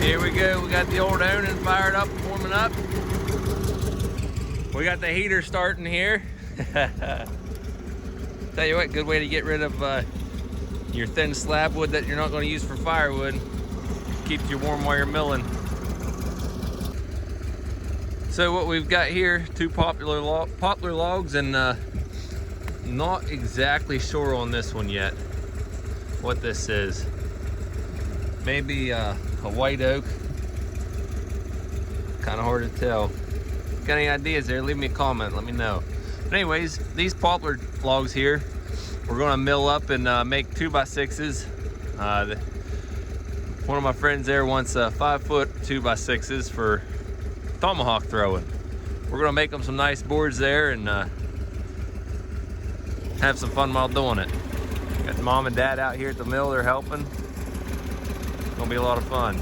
Here we go, we got the old Onan fired up, warming up. We got the heater starting here. Tell you what, good way to get rid of your thin slab wood that you're not going to use for firewood. Keeps you warm while you're milling. So what we've got here, two poplar logs, and not exactly sure on this one yet what this is. Maybe a white oak. Kind of hard to tell. Got any ideas there? Leave me a comment, let me know. But anyways, these poplar logs here, we're gonna mill up and make 2x6s. One of my friends there wants 5-foot 2x6s for tomahawk throwing. We're gonna make them some nice boards there and have some fun while doing it. Got mom and dad out here at the mill, they're helping. Gonna be a lot of fun.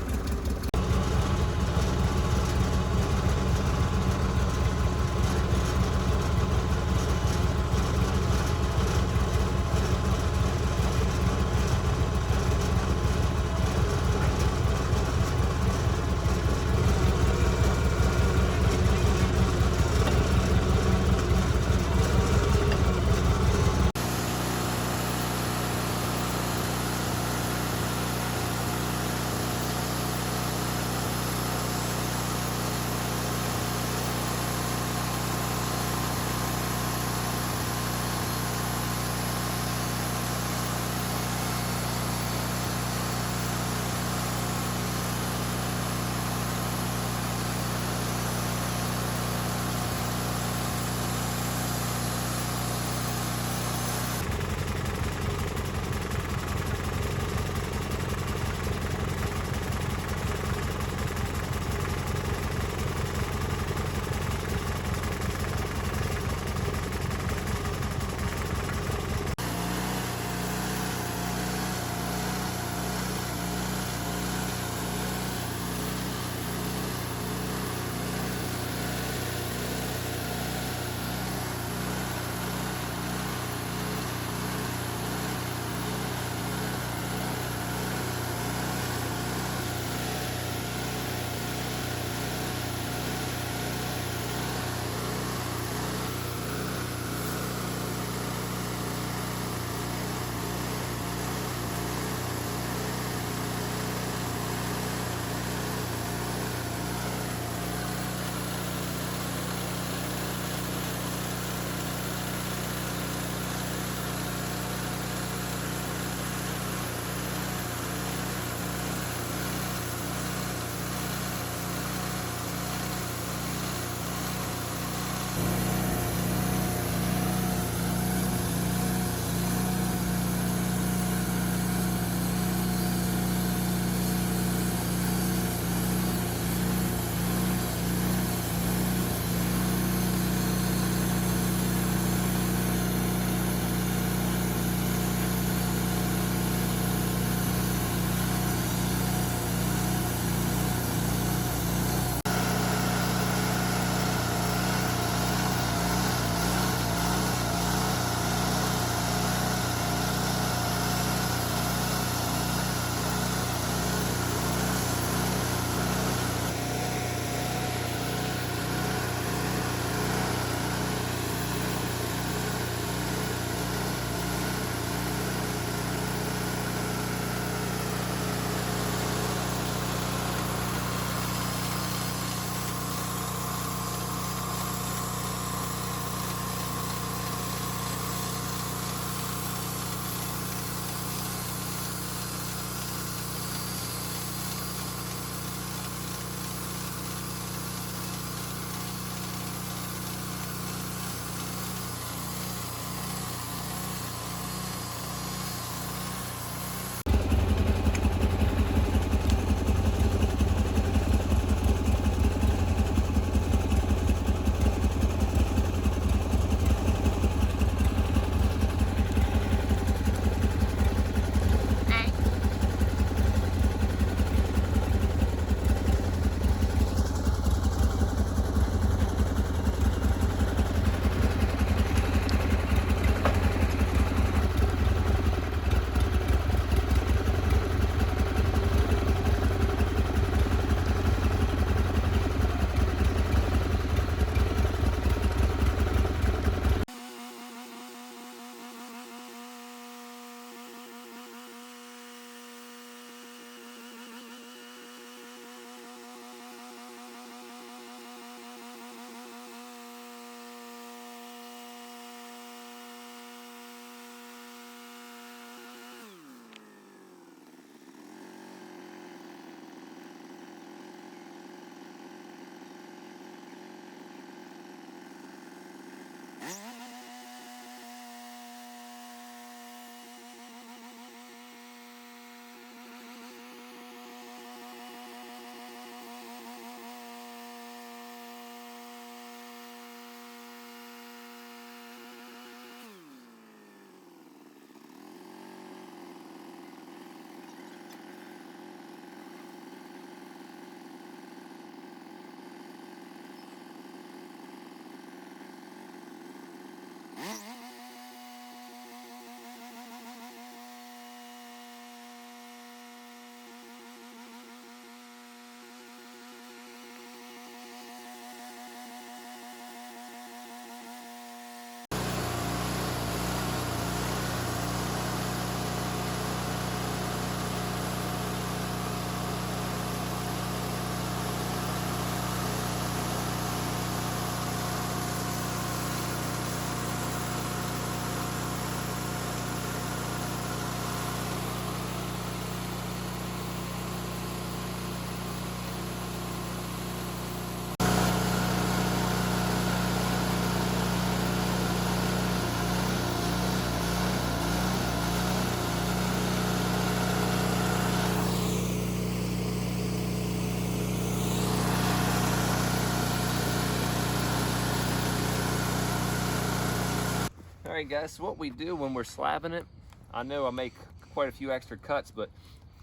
Alright guys, so what we do when we're slabbing it, I know I make quite a few extra cuts, but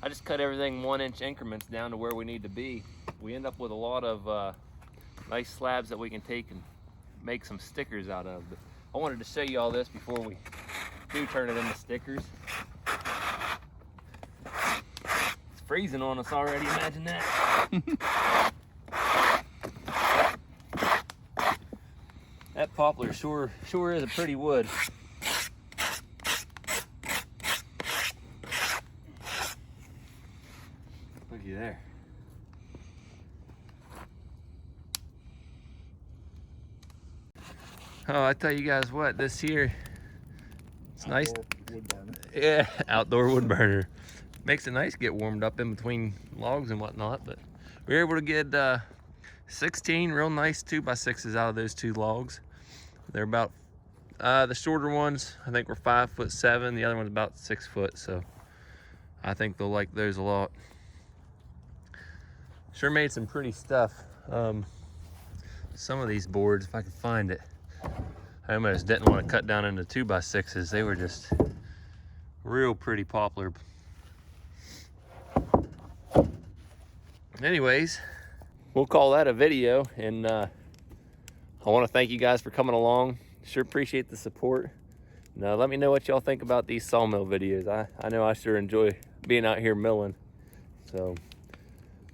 I just cut everything 1-inch increments down to where we need to be. We end up with a lot of nice slabs that we can take and make some stickers out of. But I wanted to show you all this before we do turn it into stickers. It's freezing on us already, imagine that. That poplar sure is a pretty wood. Looky there. Oh, I tell you guys what, this here, it's outdoor nice. Wood burner. Yeah, outdoor wood burner. Makes it nice to get warmed up in between logs and whatnot, but we were able to get 16 real nice 2x6s out of those 2 logs. They're about, the shorter ones, I think were 5'7", the other one's about 6 foot, so I think they'll like those a lot. Sure made some pretty stuff. Some of these boards, if I could find it, I almost didn't want to cut down into 2x6s. They were just real pretty poplar. Anyways, we'll call that a video, and I want to thank you guys for coming along. Sure appreciate the support. Now let me know what y'all think about these sawmill videos. I know I sure enjoy being out here milling. So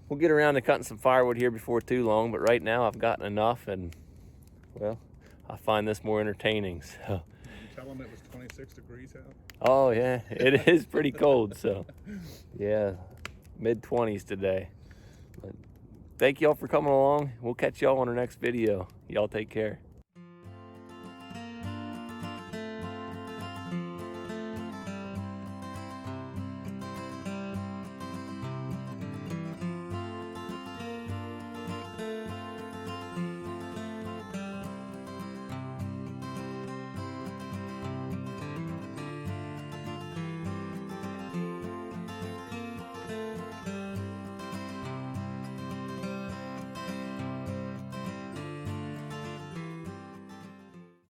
we'll get around to cutting some firewood here before too long, but right now I've gotten enough, and well, I find this more entertaining. So did you tell them it was 26 degrees out? Oh yeah, it is pretty cold. So yeah, mid-20s today. But thank y'all for coming along. We'll catch y'all on our next video. Y'all take care.